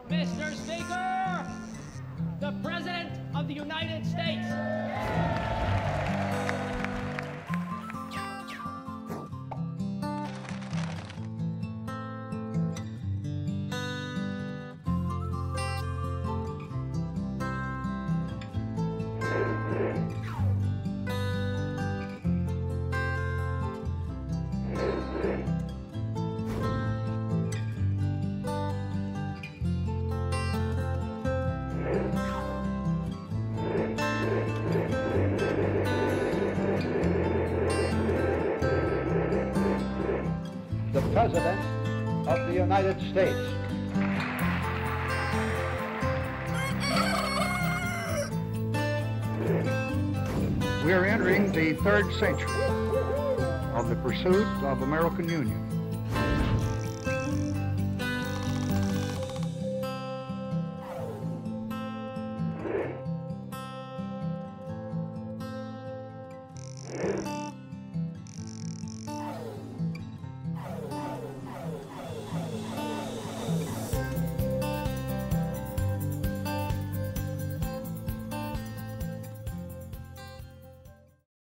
Mr. Speaker, the President of the United States. The President of the United States. We are entering the third century of the pursuit of American Union.